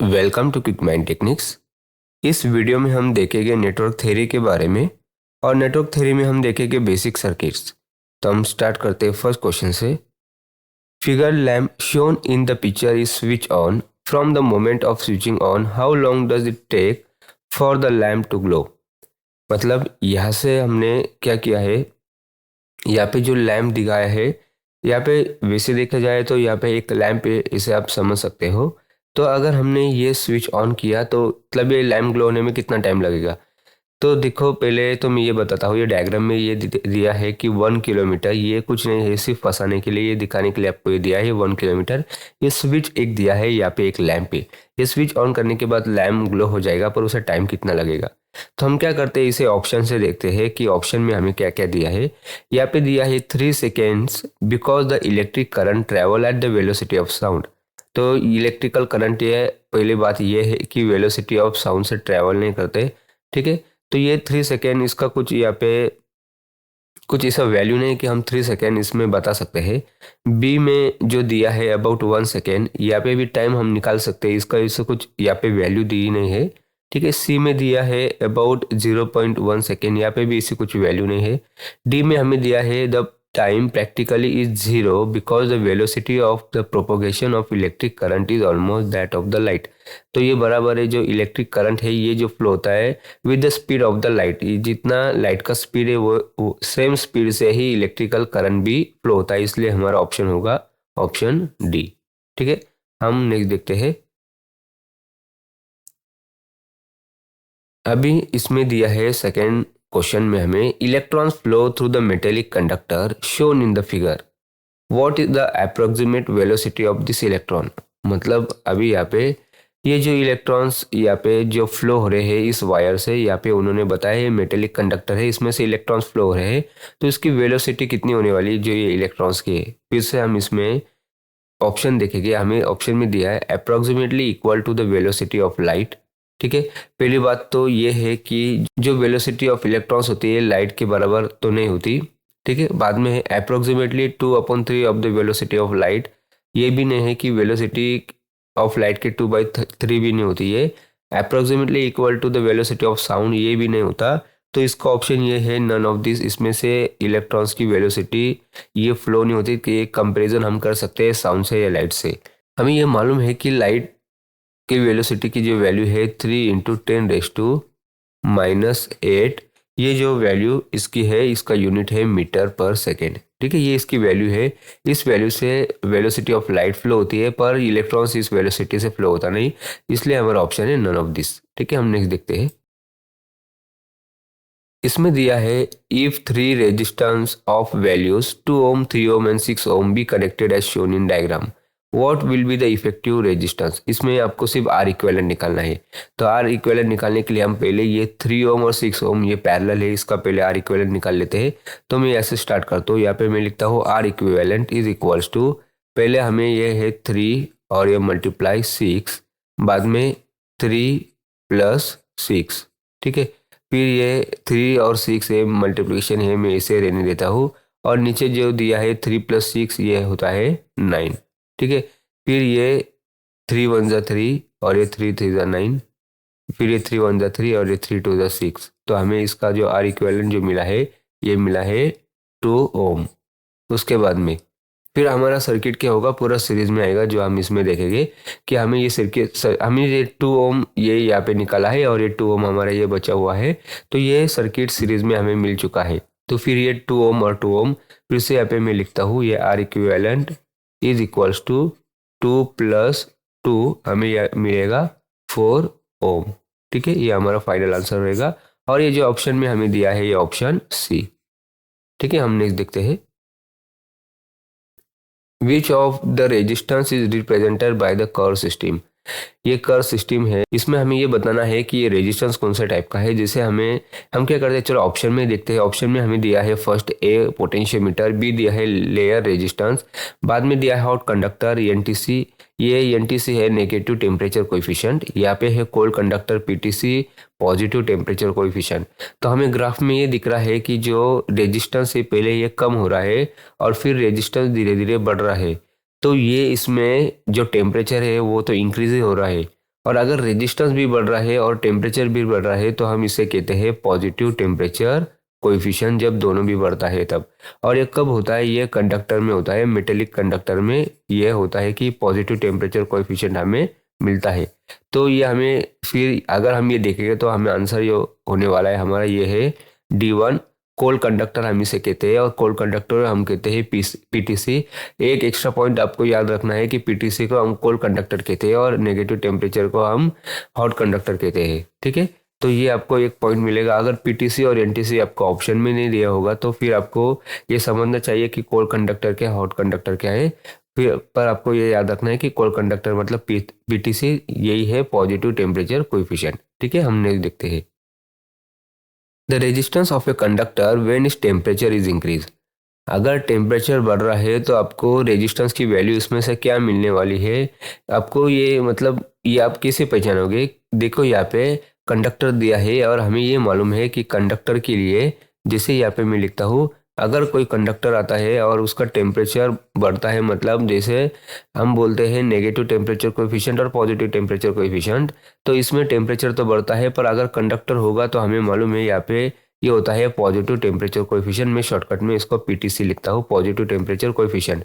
Welcome to quick mind techniques. इस video में हम देखेंगे नेटवर्क थ्योरी के बारे में और नेटवर्क थ्योरी में हम देखेंगे बेसिक सर्किट्स। तो हम स्टार्ट करते हैं फर्स्ट क्वेश्चन से। Figure lamp shown in the picture is switch on. From the moment of switching on how long does it take for the lamp to glow. मतलब यहाँ से हमने क्या किया है, यहाँ पे जो लैम्प दिखाया है, यहाँ पे वैसे देखा जाए तो यहाँ पे एक लैम्प है, इसे आप समझ सकते हो। तो अगर हमने ये स्विच ऑन किया तो मतलब ये लैम्प ग्लो होने में कितना टाइम लगेगा। तो देखो, पहले तो मैं ये बताता हूँ, ये डायग्राम में ये दिया है कि 1 किलोमीटर, ये कुछ नहीं है, सिर्फ फंसाने के लिए, ये दिखाने के लिए आपको ये दिया है 1 किलोमीटर। ये स्विच एक दिया है, यहाँ पे एक लैम्प है। ये स्विच ऑन करने के बाद लैम्प ग्लो हो जाएगा, पर उसे टाइम कितना लगेगा। तो हम क्या करते हैं, इसे ऑप्शन से देखते हैं कि ऑप्शन में हमें क्या क्या दिया है। यहाँ पे दिया है 3 seconds because the electric current travel at the velocity of sound. तो इलेक्ट्रिकल करंट, ये पहली बात ये है कि वेलोसिटी ऑफ साउंड से ट्रेवल नहीं करते। ठीक है, तो ये 3 सेकेंड, इसका कुछ यहाँ पे कुछ ऐसा वैल्यू नहीं कि हम 3 सेकेंड इसमें बता सकते हैं। बी में जो दिया है अबाउट 1 सेकेंड, यहाँ पे भी टाइम हम निकाल सकते हैं, इसका इससे कुछ यहाँ पे वैल्यू दी नहीं है। ठीक है, सी में दिया है अबाउट 0.1 सेकेंड, यहाँ पे भी इसी कुछ वैल्यू नहीं है। डी में हमें दिया है the time practically is 0 because the velocity of the propagation of electric current is almost that of the light. तो ये बराबर है, जो इलेक्ट्रिक करंट है ये जो फ्लो होता है with the speed of the light, जितना लाइट का स्पीड है वो सेम स्पीड से ही इलेक्ट्रिकल करंट भी फ्लो होता है, इसलिए हमारा ऑप्शन होगा ऑप्शन डी। ठीक है, हम नेक्स्ट देखते हैं। अभी इसमें दिया है सेकेंड क्वेश्चन में हमें, electrons flow through the metallic conductor shown in the figure, what is the approximate velocity of this electron. मतलब अभी यहाँ पे ये जो इलेक्ट्रॉन्स यहाँ पे जो फ्लो हो रहे हैं इस वायर से, यहाँ पे उन्होंने बताया है मेटेलिक कंडक्टर है, इसमें से इलेक्ट्रॉन्स फ्लो हो रहे हैं, तो इसकी वेलोसिटी कितनी होने वाली है जो ये इलेक्ट्रॉन्स की है। फिर से हम इसमें ऑप्शन देखेंगे, हमें ऑप्शन में दिया है approximately equal to the velocity of light. ठीक है, पहली बात तो ये है कि जो वेलोसिटी ऑफ इलेक्ट्रॉन्स होती है लाइट के बराबर तो नहीं होती। ठीक है, बाद में है approximately 2/3 of the velocity of light, ये भी नहीं है कि वेलोसिटी ऑफ लाइट के 2/3 भी नहीं होती है। Approximately equal to the velocity of sound, ये भी नहीं होता। तो इसका ऑप्शन ये है नन ऑफ दिस, इसमें से इलेक्ट्रॉन्स की वेलोसिटी ये फ्लो नहीं होती कि एक कंपैरिजन हम कर सकते हैं साउंड से या लाइट से। हमें ये मालूम है कि लाइट की वेलोसिटी की जो वैल्यू है 3 × 10⁻⁸, ये जो वैल्यू इसकी है, इसका यूनिट है मीटर पर सेकेंड। ठीक है, ये इसकी वैल्यू है। इस वैल्यू से वेलोसिटी ऑफ लाइट फ्लो होती है, पर इलेक्ट्रॉन्स इस वेलोसिटी से फ्लो होता नहीं, इसलिए हमारा ऑप्शन है नन ऑफ दिस। ठीक है, हम नेक्स्ट देखते हैं। इसमें दिया है if 3 resistance of values 2 ohm 3 ohm and 6 ohm be connected as shown in diagram, what will be the effective resistance. इसमें आपको सिर्फ आर इक्विवेलेंट निकालना है। तो आर इक्विवेलेंट निकालने के लिए हम पहले ये 3 ओम और 6 ओम ये पैरेलल है, इसका पहले आर इक्विवेलेंट निकाल लेते हैं। तो मैं ऐसे स्टार्ट करता हूँ, यहाँ पे मैं लिखता हूँ R equivalent is equals to, पहले हमें ये है 3 और ये मल्टीप्लाई 6, बाद में 3 + 6। ठीक है, फिर ये 3 और 6 है मल्टीप्लिकेशन है, मैं इसे रहने देता हूँ, और नीचे जो दिया है 3 + 6 ये होता है 9। ठीक है, फिर ये 3 × 1 = 3 और ये 3 × 3 = 9, फिर ये 3 × 1 = 3 और ये 3 × 2 = 6। तो हमें इसका जो आर इक्विवेलेंट जो मिला है ये मिला है 2 ओम। उसके बाद में फिर हमारा सर्किट क्या होगा, पूरा सीरीज में आएगा, जो हम इसमें देखेंगे कि हमें ये सर्किट, हमें ये 2 ओम ये यहाँ पे निकाला है और ये 2 ओम हमारा ये बचा हुआ है, तो ये सर्किट सीरीज में हमें मिल चुका है। तो फिर ये 2 ओम और 2 ओम फिर से यहाँ पे मैं लिखता हूँ, ये R equivalent is equals to 2 + 2, हमें यह मिलेगा 4 ओम। ठीक है, ये हमारा फाइनल आंसर रहेगा, और ये जो ऑप्शन में हमें दिया है ये ऑप्शन सी। ठीक है, हम नेक्स्ट देखते हैं। Which of the resistance is represented by the curve system? ये कर्व सिस्टम है, इसमें हमें ये बताना है कि ये रेजिस्टेंस कौन सा टाइप का है। जैसे हम क्या करते हैं, चलो ऑप्शन में देखते हैं। ऑप्शन में हमें दिया है फर्स्ट ए पोटेंशियोमीटर, बी दिया है लेयर रेजिस्टेंस, बाद में दिया है हॉट कंडक्टर एनटीसी, ये एनटीसी है नेगेटिव टेम्परेचर कोएफिशिएंट, यहाँ पे है cold conductor PTC positive temperature coefficient. तो हमें ग्राफ में ये दिख रहा है कि जो रेजिस्टेंस है पहले ये कम हो रहा है और फिर रेजिस्टेंस धीरे धीरे बढ़ रहा है। तो ये इसमें जो टेम्परेचर है वो तो इंक्रीज ही हो रहा है, और अगर रेजिस्टेंस भी बढ़ रहा है और टेम्परेचर भी बढ़ रहा है तो हम इसे कहते हैं पॉजिटिव टेम्परेचर कोएफिशिएंट, जब दोनों भी बढ़ता है तब। और ये कब होता है? ये कंडक्टर में होता है, मेटेलिक कंडक्टर में ये होता है कि पॉजिटिव टेम्परेचर कोएफिशिएंट हमें मिलता है। तो ये हमें फिर अगर हम ये देखेंगे तो हमें आंसर जो होने वाला है हमारा ये है D1। कोल्ड कंडक्टर हम इसे कहते हैं और कोल्ड कंडक्टर हम कहते हैं पीटीसी। एक एक्स्ट्रा पॉइंट आपको याद रखना है कि पीटीसी को हम कोल्ड कंडक्टर कहते हैं और नेगेटिव टेम्परेचर को हम हॉट कंडक्टर कहते हैं। ठीक है, तो ये आपको एक पॉइंट मिलेगा। अगर पीटीसी और एनटीसी आपको ऑप्शन में नहीं दिया होगा तो फिर आपको ये समझना चाहिए कि कोल्ड कंडक्टर क्या है, हॉट कंडक्टर क्या है। फिर पर आपको ये याद रखना है कि कोल्ड कंडक्टर मतलब पीटीसी यही है पॉजिटिव टेम्परेचर कोएफिशिएंट। ठीक है, हम नेक्स्ट देखते हैं। The resistance of a conductor when is temperature is increase. अगर टेम्परेचर बढ़ रहा है तो आपको रेजिस्टेंस की वैल्यू इसमें से क्या मिलने वाली है, आपको ये मतलब ये आप कैसे पहचानोगे? देखो यहाँ पे कंडक्टर दिया है और हमें ये मालूम है कि कंडक्टर के लिए, जैसे यहाँ पे मैं लिखता हूँ, अगर कोई कंडक्टर आता है और उसका टेम्परेचर बढ़ता है, मतलब जैसे हम बोलते हैं नेगेटिव टेम्परेचर कोएफिशिएंट और पॉजिटिव टेम्परेचर कोएफिशिएंट, तो इसमें टेम्परेचर तो बढ़ता है पर अगर कंडक्टर होगा तो हमें मालूम है यहाँ पे ये होता है पॉजिटिव टेम्परेचर कोएफिशिएंट। मैं शॉर्टकट में इसको पीटीसी लिखता हूँ, पॉजिटिव टेम्परेचर कोएफिशिएंट।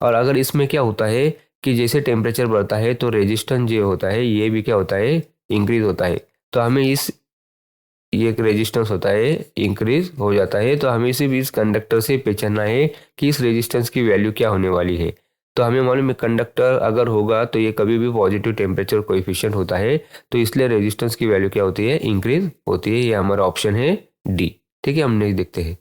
और अगर इसमें क्या होता है कि जैसे टेम्परेचर बढ़ता है तो रेजिस्टेंस जो होता है ये भी क्या होता है, इंक्रीज होता है। तो हमें ये एक रेजिस्टेंस होता है इंक्रीज हो जाता है, तो हमें सिर्फ इस कंडक्टर से पहचानना है कि इस रेजिस्टेंस की वैल्यू क्या होने वाली है। तो हमें मालूम है कंडक्टर अगर होगा तो ये कभी भी पॉजिटिव टेम्परेचर कोएफिशिएंट होता है, तो इसलिए रेजिस्टेंस की वैल्यू क्या होती है, इंक्रीज होती है। ये हमारा ऑप्शन है डी। ठीक है, हम नेक्स्ट देखते हैं।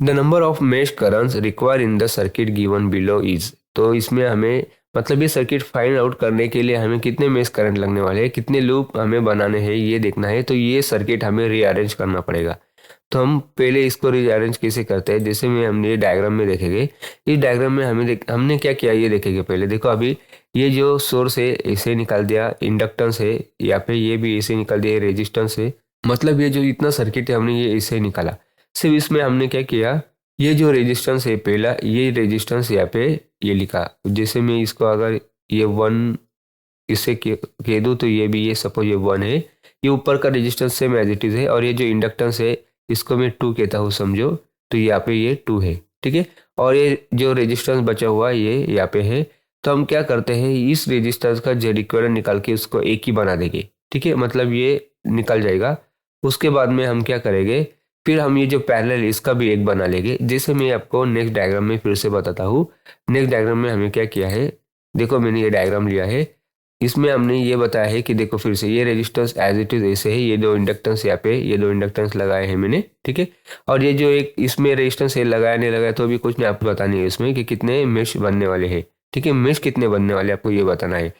The number of mesh currents require in the circuit given below is. तो इसमें हमें मतलब ये सर्किट फाइंड आउट करने के लिए हमें कितने मेश करंट लगने वाले हैं, कितने लूप हमें बनाने हैं ये देखना है। तो ये सर्किट हमें रीअरेंज करना पड़ेगा। तो हम पहले इसको रीअरेंज कैसे करते हैं, जैसे में हमने ये डायग्राम में देखेंगे। इस डायग्राम में हमने क्या किया ये देखेंगे। पहले देखो, अभी ये जो सोर्स है इसे निकाल दिया, इंडक्टेंस है यहाँ पे ये भी इसे निकाल दिया, रेजिस्टेंस है, मतलब ये जो इतना सर्किट है हमने ये इसे निकाला। सिर्फ इसमें हमने क्या किया, ये जो रेजिस्टेंस है पहला, ये रेजिस्टेंस यहाँ पे ये लिखा। जैसे मैं इसको अगर ये 1 इसे कह दूँ तो ये भी, ये सपोज ये 1 है, ये ऊपर का resistance same as it is है, और ये जो इंडक्टेंस है इसको मैं 2 कहता हूँ समझो, तो यहाँ पे ये 2 है। ठीक है, और ये जो रेजिस्टेंस बचा हुआ ये यहाँ पे है। तो हम क्या करते हैं, इस रेजिस्टेंस का जेड इक्विवेलेंट निकाल के उसको एक ही बना देंगे। ठीक है, मतलब ये निकल जाएगा। उसके बाद में हम क्या करेंगे, फिर हम ये जो पैरेलल है इसका भी एक बना लेंगे। जैसे मैं आपको नेक्स्ट डायग्राम में फिर से बताता हूँ। नेक्स्ट डायग्राम में हमें क्या किया है, देखो मैंने ये डायग्राम लिया है, इसमें हमने ये बताया है कि देखो फिर से ये रेजिस्टेंस एज इट इज ऐसे है, ये दो इंडक्टेंस यहाँ पे, ये दो इंडक्टेंस लगाए हैं मैंने। ठीक है, और ये जो एक इसमें रेजिस्टेंस है लगाया नहीं लगाया तो अभी कुछ नहीं, आपको बतानी है इसमें कि कितने मेश बनने वाले हैं। ठीक है, मेश कितने बनने वाले आपको ये बताना है।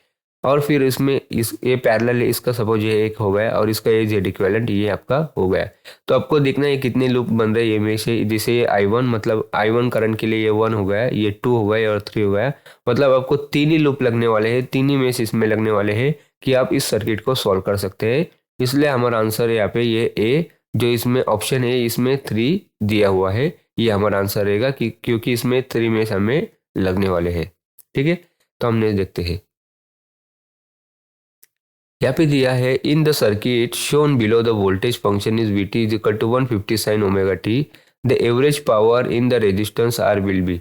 और फिर इसमें इस ये पैरेलल है, इसका सपोज ये एक हो गया और इसका ये जेड इक्विवेलेंट ये आपका हो गया। तो आपको देखना है कितने लूप बन रहे हैं ये में से। जैसे ये I1 मतलब I1 करंट के लिए ये 1 हो गया, ये 2 हो गया और 3 हो गया, मतलब आपको 3 ही लूप लगने वाले हैं, 3 ही मेश इसमें लगने वाले हैं कि आप इस सर्किट को सॉल्व कर सकते हैं। इसलिए हमारा आंसर है यहाँ पे ये ए, जो इसमें ऑप्शन है इसमें 3 दिया हुआ है, ये हमारा आंसर रहेगा कि क्योंकि इसमें 3 मेश हमें लगने वाले हैं। ठीक है, तो हमने देखते हैं यहाँ पे दिया है, in the circuit shown below the voltage function is Vt is equal to 150 sine omega t, the average power in the resistance R will be.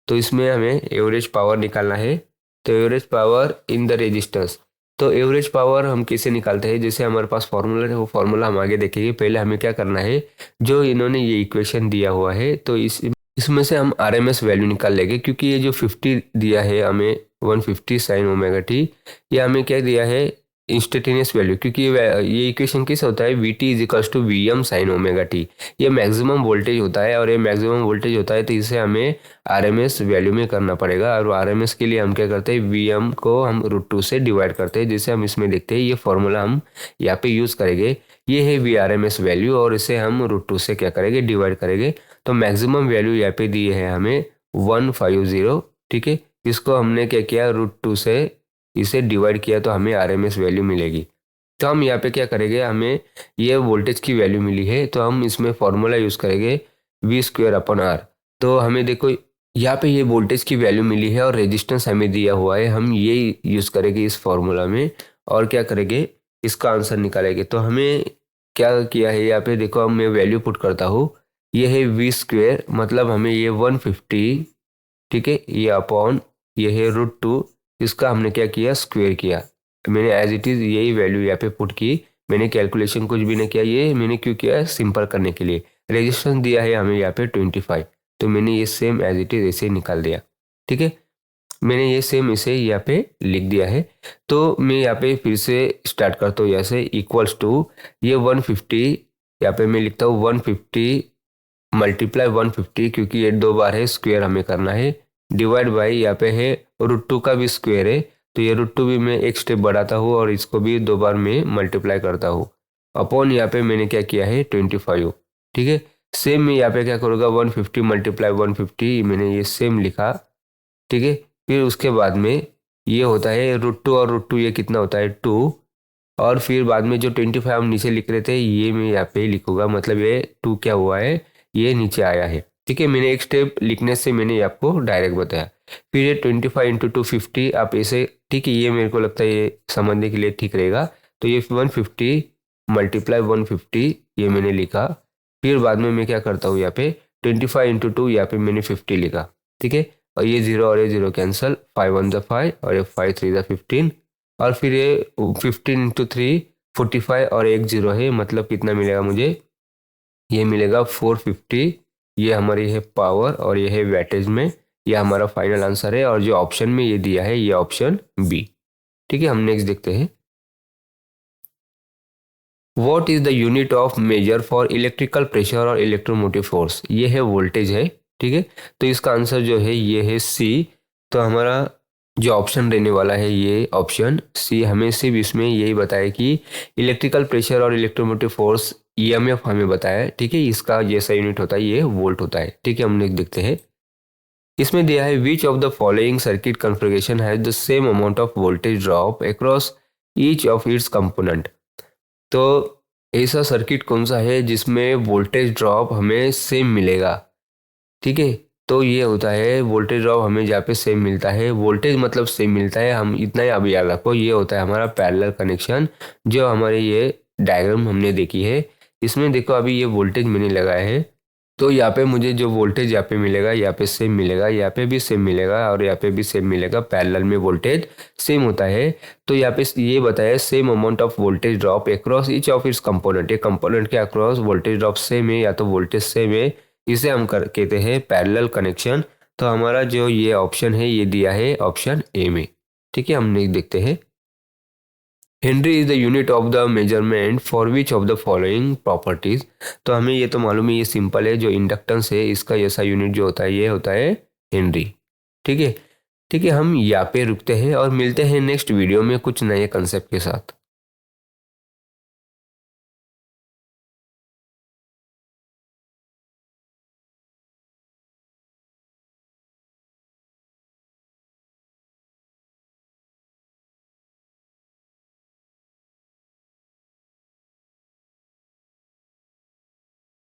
तो इसमें हमें एवरेज पावर निकालना है। तो average power in the resistance, तो average power हम कैसे निकालते हैं, जैसे हमारे पास फॉर्मूला है वो फॉर्मूला हम आगे देखेंगे। पहले हमें क्या करना है, जो इन्होंने ये इक्वेशन दिया हुआ है तो इसमें से हम RMS वैल्यू निकाल लेंगे, क्योंकि ये जो 50 दिया है हमें 150 साइन ओमेगा टी, ये हमें क्या दिया है इंस्टेंटेनियस वैल्यू, क्योंकि ये इक्वेशन कैसे होता है, Vt is equals to Vm sine omega t. ये मैक्सिमम वोल्टेज होता है और ये मैक्सिमम वोल्टेज होता है तो इसे हमें RMS वैल्यू में करना पड़ेगा। और RMS के लिए हम क्या करते हैं, Vm को हम √2 से डिवाइड करते हैं। जैसे हम इसमें देखते हैं ये फॉर्मूला हम यहाँ पे यूज़ करेंगे, ये है VRMS वैल्यू और इसे हम √2 से क्या करेंगे, डिवाइड करेंगे। तो मैक्सिमम वैल्यू यहाँ पे दी है हमें 150। ठीक है, इसको हमने क्या किया, √2 से इसे डिवाइड किया तो हमें RMS वैल्यू मिलेगी। तो हम यहाँ पे क्या करेंगे, हमें ये वोल्टेज की वैल्यू मिली है तो हम इसमें फॉर्मूला यूज़ करेंगे V² अपॉन R। तो हमें देखो यहाँ पे ये वोल्टेज की वैल्यू मिली है और रेजिस्टेंस हमें दिया हुआ है, हम ये यूज़ करेंगे इस फॉर्मूला में और क्या करेंगे, इसका आंसर निकालेंगे। तो हमें क्या किया है यहाँ पे देखो, अब मैं वैल्यू पुट करता हूँ, ये है वी स्क्वेयर, मतलब हमें ये 150, ठीक है, ये अपॉन ये है √2, इसका हमने क्या किया, स्क्वेयर किया। मैंने एज इट इज़ यही वैल्यू यहाँ पे पुट की, मैंने कैलकुलेशन कुछ भी नहीं किया, ये मैंने क्यों किया, सिंपल करने के लिए। रेजिस्टेंस दिया है हमें यहाँ पे 25, तो मैंने ये सेम एज इट इज़ ऐसे निकाल दिया, ठीक है। मैंने ये सेम इसे यहाँ पे लिख दिया है। तो मैं यहाँ पे फिर से स्टार्ट करता हूँ, यहाँ से इक्वल्स टू ये 150, यहाँ पे मैं लिखता हूँ 150 मल्टीप्लाई 150, क्योंकि ये 2 बार है, स्क्वायर हमें करना है, डिवाइड बाई यहाँ पे है √2 का भी स्क्वायर है, तो ये √2 भी मैं एक स्टेप बढ़ाता हूँ और इसको भी 2 बार में मल्टीप्लाई करता हूँ, अपॉन यहाँ पे मैंने क्या किया है 25, ठीक है। सेम मैं यहाँ पे क्या करूँगा, 150 मल्टीप्लाई 150, मैंने ये सेम लिखा, ठीक है। फिर उसके बाद में ये होता है √2 और √2 ये कितना होता है 2, और फिर बाद में जो 25 हम नीचे लिख रहे थे ये मैं यहाँ पे लिखूंगा, मतलब ये 2 क्या हुआ है, ये नीचे आया है, ठीक है। मैंने एक स्टेप लिखने से मैंने आपको डायरेक्ट बताया। फिर ये 25 इंटू 250 आप ऐसे, ठीक है, ये मेरे को लगता है ये समझने के लिए ठीक रहेगा। तो ये 150 मल्टीप्लाई 150 ये मैंने लिखा। फिर बाद में मैं क्या करता हूँ, यहाँ पे 25 इंटू 2 यहाँ पे मैंने 50 लिखा, ठीक है। और ये 0 और ये 0 कैंसल, 5 1 ज़ा 5 और ये 5 3 ज़ा 15, और फिर ये 15 इंटू 3 45 और एक 0 है, मतलब कितना मिलेगा मुझे, ये मिलेगा 450। ये हमारी है पावर और ये है वैटेज में, ये हमारा फाइनल आंसर है। और जो ऑप्शन में ये दिया है ये ऑप्शन बी, ठीक है। हम नेक्स्ट देखते हैं, what is the unit of measure for electrical pressure और इलेक्ट्रोमोटिव फोर्स। ये है वोल्टेज है, ठीक है। तो इसका आंसर जो है ये है सी। तो हमारा जो ऑप्शन रहने वाला है ये ऑप्शन सी, हमें सिर्फ इसमें यही बताया कि इलेक्ट्रिकल प्रेशर और इलेक्ट्रोमोटिव फोर्स ईएमएफ हमें बताया है, ठीक है। इसका जैसा यूनिट होता है ये वोल्ट होता है, ठीक है। हम नेक्स्ट देखते हैं, इसमें दिया है which of the following circuit configuration has the same amount of voltage drop across each of its component. तो ऐसा सर्किट कौन सा है जिसमें वोल्टेज ड्रॉप हमें सेम मिलेगा, ठीक है। तो ये होता है वोल्टेज ड्रॉप हमें जहाँ पे सेम मिलता है, वोल्टेज मतलब सेम मिलता है, हम इतना ही अब याद रखो, ये होता है हमारा पैरेलल कनेक्शन। जो हमारे ये डायग्राम हमने देखी है, इसमें देखो अभी ये वोल्टेज मैंने लगाया है, तो यहाँ पे मुझे जो वोल्टेज यहाँ पे मिलेगा, यहाँ पे सेम मिलेगा, यहाँ पे भी सेम मिलेगा और यहाँ पे भी सेम मिलेगा, पैरेलल में वोल्टेज सेम होता है। तो यहाँ पे ये बताया same amount of voltage drop across each of its component, ये कंपोनेंट के अक्रॉस वोल्टेज ड्रॉप सेम है या तो वोल्टेज सेम है, इसे हम कहते हैं पैरेलल कनेक्शन। तो हमारा जो ये ऑप्शन है ये दिया है ऑप्शन ए में, ठीक है। हम नेक्स्ट देखते हैं, Henry is the unit of the measurement for which of the following properties. तो हमें ये तो मालूम है, ये सिंपल है, जो इंडक्टेंस है इसका ऐसा यूनिट जो होता है ये होता है हेनरी, ठीक है। ठीक है, हम यहाँ पे रुकते हैं और मिलते हैं नेक्स्ट वीडियो में कुछ नए कंसेप्ट के साथ।